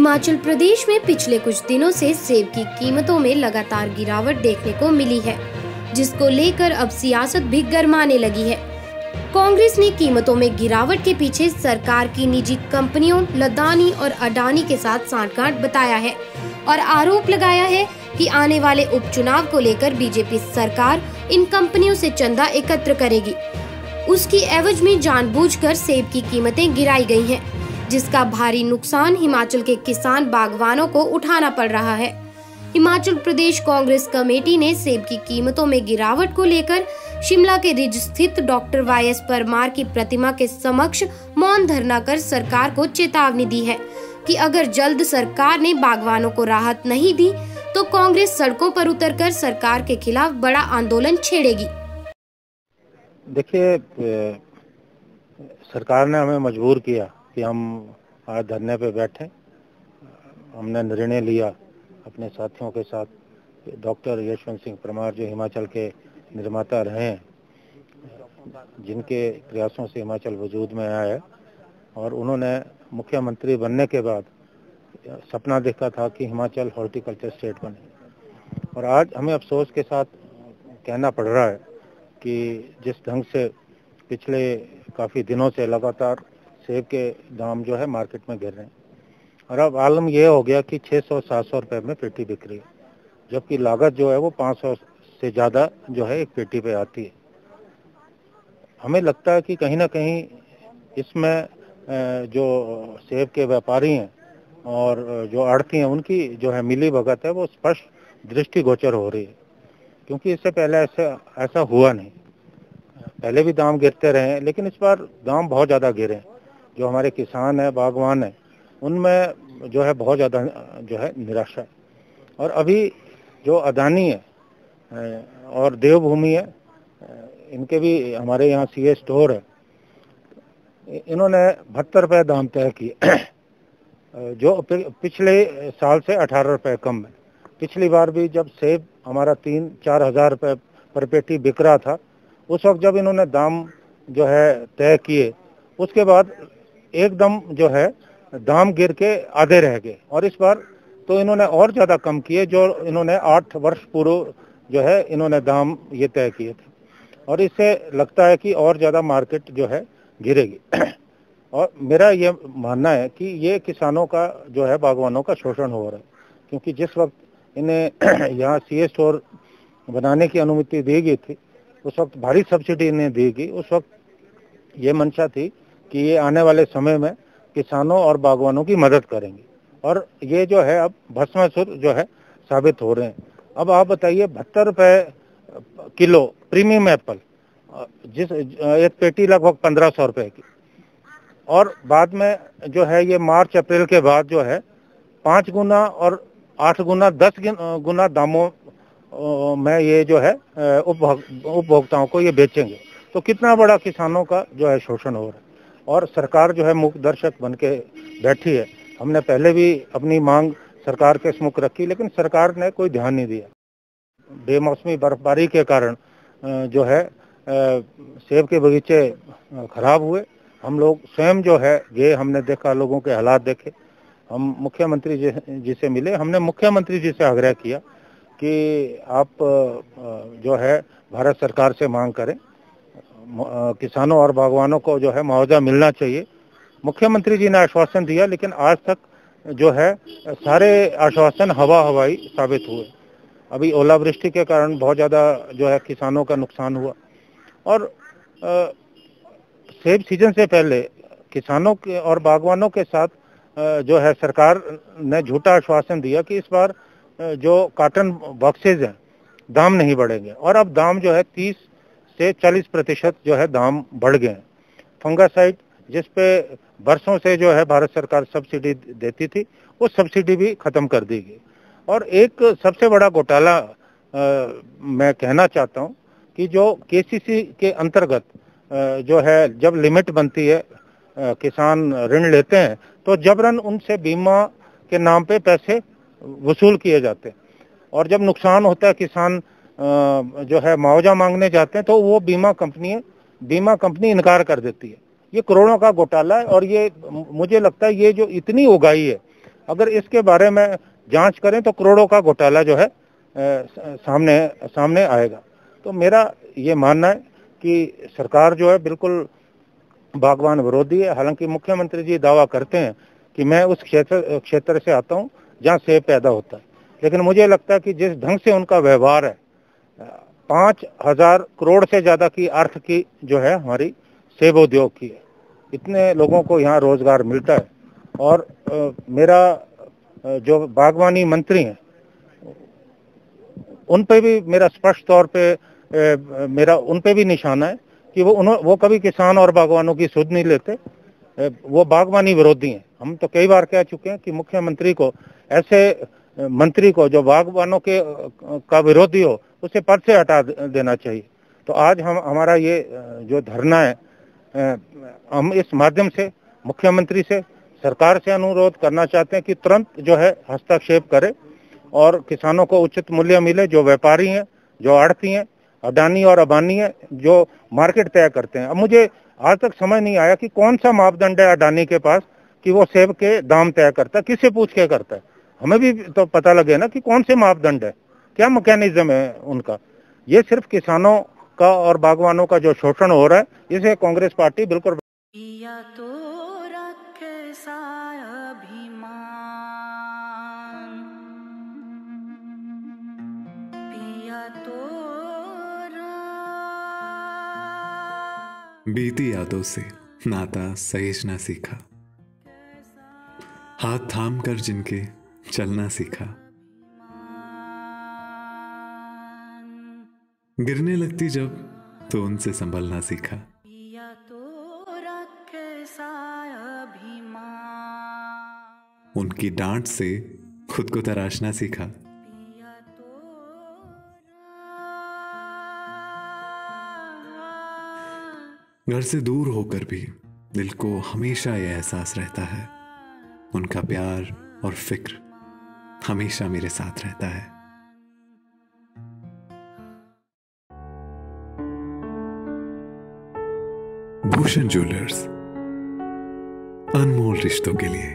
हिमाचल प्रदेश में पिछले कुछ दिनों से सेब की कीमतों में लगातार गिरावट देखने को मिली है, जिसको लेकर अब सियासत भी गरमाने लगी है। कांग्रेस ने कीमतों में गिरावट के पीछे सरकार की निजी कंपनियों लदानी और अडानी के साथ सांठगांठ बताया है और आरोप लगाया है कि आने वाले उपचुनाव को लेकर बीजेपी सरकार इन कंपनियों से चंदा एकत्र करेगी। उसकी एवज में जानबूझकर सेब की कीमतें गिराई गई हैं, जिसका भारी नुकसान हिमाचल के किसान बागवानों को उठाना पड़ रहा है। हिमाचल प्रदेश कांग्रेस कमेटी ने सेब की कीमतों में गिरावट को लेकर शिमला के रिज स्थित डॉक्टर YS परमार की प्रतिमा के समक्ष मौन धरना कर सरकार को चेतावनी दी है कि अगर जल्द सरकार ने बागवानों को राहत नहीं दी तो कांग्रेस सड़कों पर उतरकर सरकार के खिलाफ बड़ा आंदोलन छेड़ेगी। देखिए, सरकार ने हमें मजबूर किया कि हम आज धरने पे बैठे। हमने निर्णय लिया अपने साथियों के साथ, डॉक्टर यशवंत सिंह परमार जो हिमाचल के निर्माता रहे हैं, जिनके प्रयासों से हिमाचल वजूद में आया है, और उन्होंने मुख्यमंत्री बनने के बाद सपना देखा था कि हिमाचल हॉर्टिकल्चर स्टेट बने। और आज हमें अफसोस के साथ कहना पड़ रहा है कि जिस ढंग से पिछले काफ़ी दिनों से लगातार सेब के दाम जो है मार्केट में गिर रहे हैं, और अब आलम यह हो गया कि 600-700 रुपए में पेटी बिक रही है, जबकि लागत जो है वो 500 से ज़्यादा जो है एक पेटी पे आती है। हमें लगता है कि कहीं ना कहीं इसमें जो सेब के व्यापारी हैं और जो आड़ती हैं, उनकी जो है मिली भगत है वो स्पष्ट दृष्टिगोचर हो रही है, क्योंकि इससे पहले ऐसा हुआ नहीं। पहले भी दाम गिरते रहे हैं, लेकिन इस बार दाम बहुत ज़्यादा गिरे हैं। जो हमारे किसान हैं, बागवान हैं, उनमें जो है बहुत ज़्यादा जो है निराशा है। और अभी जो अडानी है और देवभूमि है, इनके भी हमारे यहाँ CA स्टोर है, इन्होंने 72 रुपये दाम तय किए, जो पिछले साल से 18 रुपये कम है। पिछली बार भी जब सेब हमारा 3-4 हज़ार रुपये पर पेटी बिक रहा था, उस वक्त जब इन्होंने दाम जो है तय किए, उसके बाद एकदम जो है दाम गिर के आधे रह गए। और इस बार तो इन्होंने और ज़्यादा कम किए, जो इन्होंने 8 वर्ष पूर्व जो है इन्होंने दाम ये तय किए थे, और इससे लगता है कि और ज़्यादा मार्केट जो है गिरेगी। और मेरा ये मानना है कि ये किसानों का जो है बागवानों का शोषण हो रहा है, क्योंकि जिस वक्त इन्हें यहाँ CA स्टोर बनाने की अनुमति दी गई थी, उस वक्त भारी सब्सिडी इन्हें दी गई। उस वक्त ये मंशा थी कि ये आने वाले समय में किसानों और बागवानों की मदद करेंगे, और ये जो है अब भस्मासुर जो है साबित हो रहे हैं। अब आप बताइए, 72 रुपये किलो प्रीमियम एप्पल, जिस एक पेटी लगभग 1500 रुपये की, और बाद में जो है ये मार्च अप्रैल के बाद जो है 5 गुना और 8 गुना 10 गुना दामों में ये जो है उपभोक्ताओं को ये बेचेंगे। तो कितना बड़ा किसानों का जो है शोषण हो रहा है, और सरकार जो है मूक दर्शक बन के बैठी है। हमने पहले भी अपनी मांग सरकार के सम्मुख रखी, लेकिन सरकार ने कोई ध्यान नहीं दिया। बेमौसमी बर्फबारी के कारण जो है सेब के बगीचे खराब हुए। हम लोग स्वयं जो है ये हमने देखा, लोगों के हालात देखे। हम मुख्यमंत्री जी से मिले, हमने मुख्यमंत्री जी से आग्रह किया कि आप जो है भारत सरकार से मांग करें, किसानों और बागवानों को जो है मुआवजा मिलना चाहिए। मुख्यमंत्री जी ने आश्वासन दिया, लेकिन आज तक जो है सारे आश्वासन हवाई साबित हुए। अभी ओलावृष्टि के कारण बहुत ज़्यादा जो है किसानों का नुकसान हुआ, और सेब सीजन से पहले किसानों के और बागवानों के साथ जो है सरकार ने झूठा आश्वासन दिया कि इस बार जो कॉटन बॉक्सेज हैं दाम नहीं बढ़ेंगे, और अब दाम जो है 30 से 40% जो है दाम बढ़ गए हैं। फंगासाइड, जिस पे बरसों से जो है भारत सरकार सब्सिडी देती थी, वो सब्सिडी भी खत्म कर दी गई। और एक सबसे बड़ा घोटाला मैं कहना चाहता हूँ कि जो KCC के अंतर्गत जो है जब लिमिट बनती है, किसान ऋण लेते हैं तो जबरन उनसे बीमा के नाम पे पैसे वसूल किए जाते हैं, और जब नुकसान होता है किसान जो है मुआवजा मांगने जाते हैं तो वो बीमा कंपनी इनकार कर देती है। ये करोड़ों का घोटाला है, और ये मुझे लगता है ये जो इतनी उगाही है अगर इसके बारे में जांच करें तो करोड़ों का घोटाला जो है सामने आएगा। तो मेरा ये मानना है कि सरकार जो है बिल्कुल बागवान विरोधी है। हालांकि मुख्यमंत्री जी दावा करते हैं कि मैं उस क्षेत्र से आता हूं जहां सेब पैदा होता है, लेकिन मुझे लगता है कि जिस ढंग से उनका व्यवहार है, 5,000 करोड़ से ज्यादा की अर्थ की जो है हमारी सेब उद्योग की है, इतने लोगों को यहाँ रोजगार मिलता है। और मेरा जो बागवानी मंत्री हैं उन पे भी मेरा स्पष्ट तौर पे मेरा उन पे भी निशाना है कि वो कभी किसान और बागवानों की सुध नहीं लेते। वो बागवानी विरोधी हैं। हम तो कई बार कह चुके हैं कि मुख्यमंत्री को, ऐसे मंत्री को जो बागवानों का विरोधी हो, उसे पद से हटा देना चाहिए। तो आज हमारा ये जो धरना है, हम इस माध्यम से मुख्यमंत्री से, सरकार से अनुरोध करना चाहते हैं कि तुरंत जो है हस्तक्षेप करे और किसानों को उचित मूल्य मिले। जो व्यापारी हैं, जो आड़ती हैं, अडानी और अंबानी है जो मार्केट तय करते हैं। अब मुझे आज तक समझ नहीं आया कि कौन सा मापदंड है अडानी के पास कि वो सेब के दाम तय करता है, किससे पूछ के करता है। हमें भी तो पता लगे ना कि कौन से मापदंड है, क्या मैकेनिज्म है उनका। ये सिर्फ किसानों का और बागवानों का जो शोषण हो रहा है, इसे कांग्रेस पार्टी बिल्कुल तो रखे अभिमान, पिया तो बीती यादों से नाता सहेजना सीखा, हाथ थाम कर जिनके चलना सीखा, गिरने लगती जब तो उनसे संभलना सीखा। उनकी डांट से खुद को तराशना सीखा। घर से दूर होकर भी दिल को हमेशा यह एहसास रहता है, उनका प्यार और फिक्र हमेशा मेरे साथ रहता है। भूषण ज्वेलर्स, अनमोल रिश्तों के लिए।